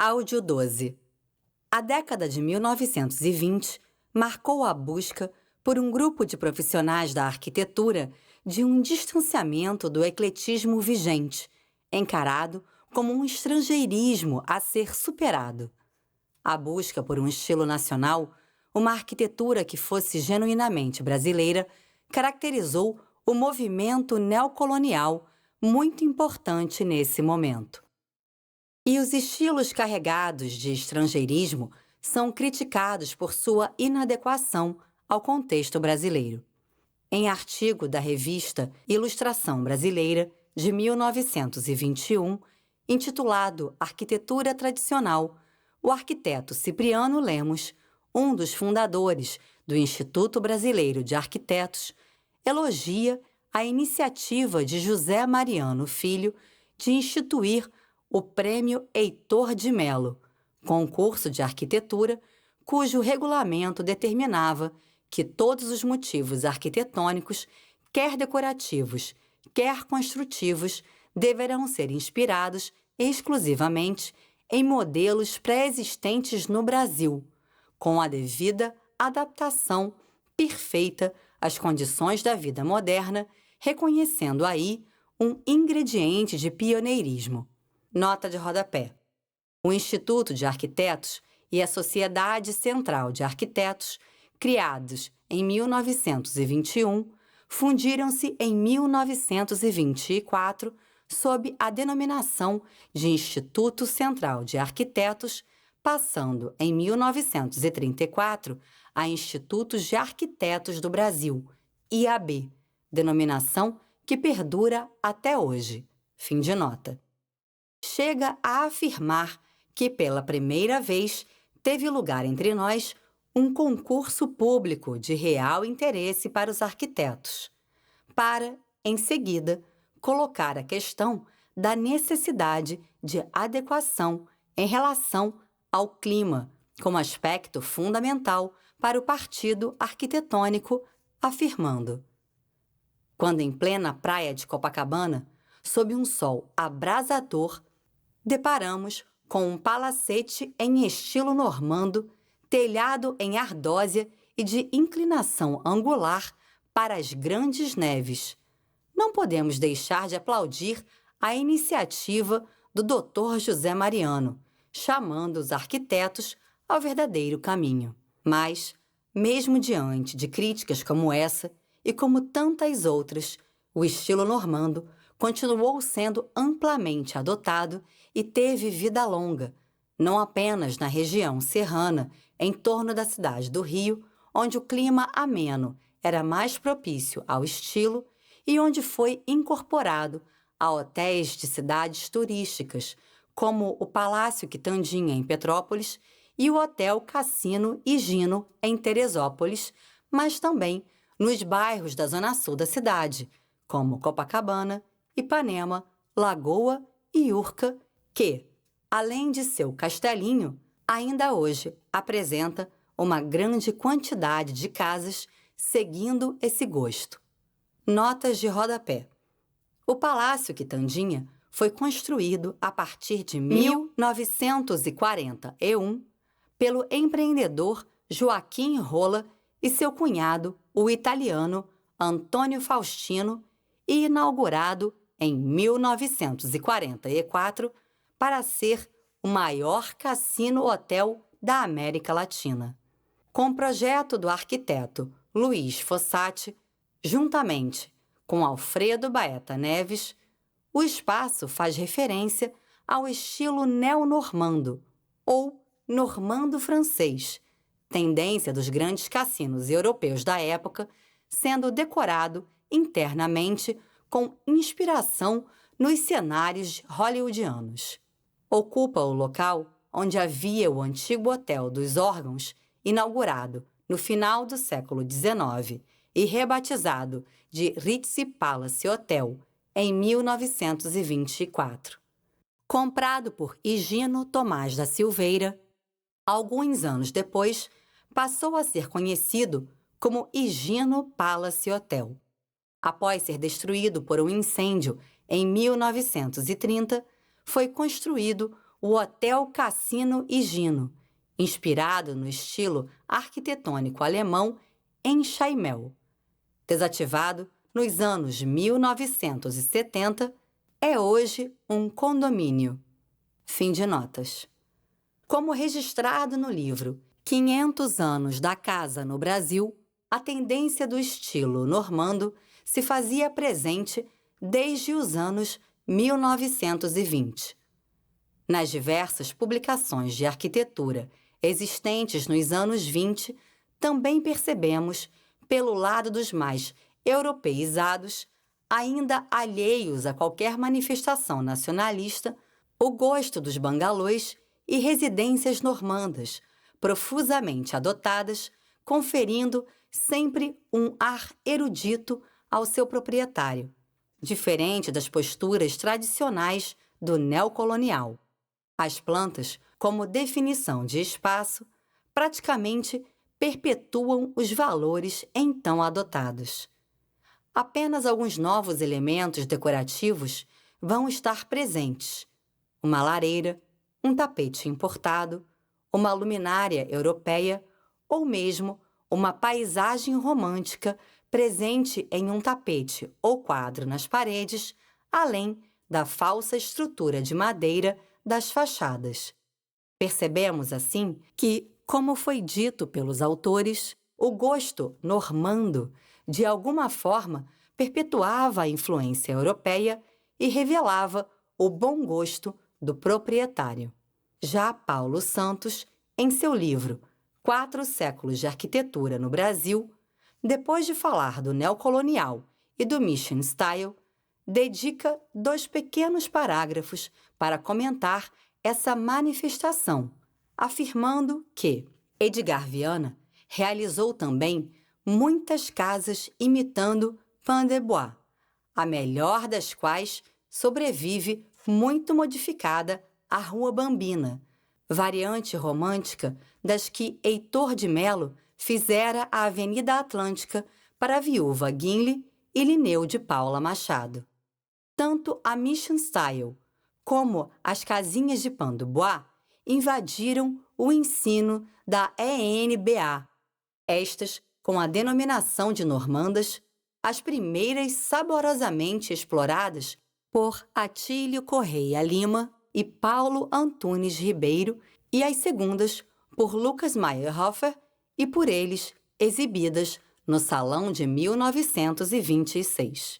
Áudio 12. A década de 1920 marcou a busca por um grupo de profissionais da arquitetura de um distanciamento do ecletismo vigente, encarado como um estrangeirismo a ser superado. A busca por um estilo nacional, uma arquitetura que fosse genuinamente brasileira, caracterizou o movimento neocolonial, muito importante nesse momento. E os estilos carregados de estrangeirismo são criticados por sua inadequação ao contexto brasileiro. Em artigo da revista Ilustração Brasileira, de 1921, intitulado Arquitetura Tradicional, o arquiteto Cipriano Lemos, um dos fundadores do Instituto Brasileiro de Arquitetos, elogia a iniciativa de José Mariano Filho de instituir o Prêmio Heitor de Melo, concurso de arquitetura cujo regulamento determinava que todos os motivos arquitetônicos, quer decorativos, quer construtivos, deverão ser inspirados exclusivamente em modelos pré-existentes no Brasil, com a devida adaptação perfeita às condições da vida moderna, reconhecendo aí um ingrediente de pioneirismo. Nota de rodapé. O Instituto de Arquitetos e a Sociedade Central de Arquitetos, criados em 1921, fundiram-se em 1924 sob a denominação de Instituto Central de Arquitetos, passando em 1934 a Institutos de Arquitetos do Brasil, IAB, denominação que perdura até hoje. Fim de nota. Chega a afirmar que, pela primeira vez, teve lugar entre nós um concurso público de real interesse para os arquitetos, para, em seguida, colocar a questão da necessidade de adequação em relação ao clima como aspecto fundamental para o partido arquitetônico, afirmando: quando em plena praia de Copacabana, sob um sol abrasador, deparamos com um palacete em estilo normando, telhado em ardósia e de inclinação angular para as grandes neves. Não podemos deixar de aplaudir a iniciativa do Dr. José Mariano, chamando os arquitetos ao verdadeiro caminho. Mas, mesmo diante de críticas como essa e como tantas outras, o estilo normando continuou sendo amplamente adotado e teve vida longa, não apenas na região serrana, em torno da cidade do Rio, onde o clima ameno era mais propício ao estilo e onde foi incorporado a hotéis de cidades turísticas, como o Palácio Quitandinha, em Petrópolis, e o Hotel Cassino Higino, em Teresópolis, mas também nos bairros da zona sul da cidade, como Copacabana, Ipanema, Lagoa e Urca, que, além de seu castelinho, ainda hoje apresenta uma grande quantidade de casas seguindo esse gosto. Notas de rodapé. O Palácio Quitandinha foi construído a partir de 1941 pelo empreendedor Joaquim Rolla e seu cunhado, o italiano Antônio Faustino, e inaugurado em 1944 para ser o maior cassino-hotel da América Latina. Com o projeto do arquiteto Luiz Fossati, juntamente com Alfredo Baeta Neves, o espaço faz referência ao estilo neonormando, ou normando francês, tendência dos grandes cassinos europeus da época, sendo decorado internamente com inspiração nos cenários hollywoodianos. Ocupa o local onde havia o antigo Hotel dos Órgãos, inaugurado no final do século XIX e rebatizado de Ritz Palace Hotel em 1924. Comprado por Higino Tomás da Silveira, alguns anos depois passou a ser conhecido como Higino Palace Hotel. Após ser destruído por um incêndio em 1930, foi construído o Hotel Cassino Higino, inspirado no estilo arquitetônico alemão em Chaimel. Desativado nos anos 1970, é hoje um condomínio. Fim de notas. Como registrado no livro 500 anos da casa no Brasil, a tendência do estilo normando se fazia presente desde os anos 1920. Nas diversas publicações de arquitetura existentes nos anos 20, também percebemos, pelo lado dos mais europeizados, ainda alheios a qualquer manifestação nacionalista, o gosto dos bangalôs e residências normandas, profusamente adotadas, conferindo sempre um ar erudito ao seu proprietário, diferente das posturas tradicionais do neocolonial. As plantas, como definição de espaço, praticamente perpetuam os valores então adotados. Apenas alguns novos elementos decorativos vão estar presentes: uma lareira, um tapete importado, uma luminária europeia ou mesmo uma paisagem romântica presente em um tapete ou quadro nas paredes, além da falsa estrutura de madeira das fachadas. Percebemos, assim, que, como foi dito pelos autores, o gosto normando, de alguma forma, perpetuava a influência europeia e revelava o bom gosto do proprietário. Já Paulo Santos, em seu livro 4 séculos de arquitetura no Brasil, depois de falar do neocolonial e do Mission Style, dedica 2 pequenos parágrafos para comentar essa manifestação, afirmando que Edgar Viana realizou também muitas casas imitando Pan de Bois, a melhor das quais sobrevive muito modificada a Rua Bambina, variante romântica das que Heitor de Melo fizera a Avenida Atlântica para a viúva Guinle e Linneu de Paula Machado. Tanto a Mission Style como as casinhas de Pan de Bois invadiram o ensino da ENBA, estas com a denominação de normandas, as primeiras saborosamente exploradas por Atílio Correia Lima e Paulo Antunes Ribeiro, e as segundas por Lucas Meyerhofer e por eles exibidas no Salão de 1926.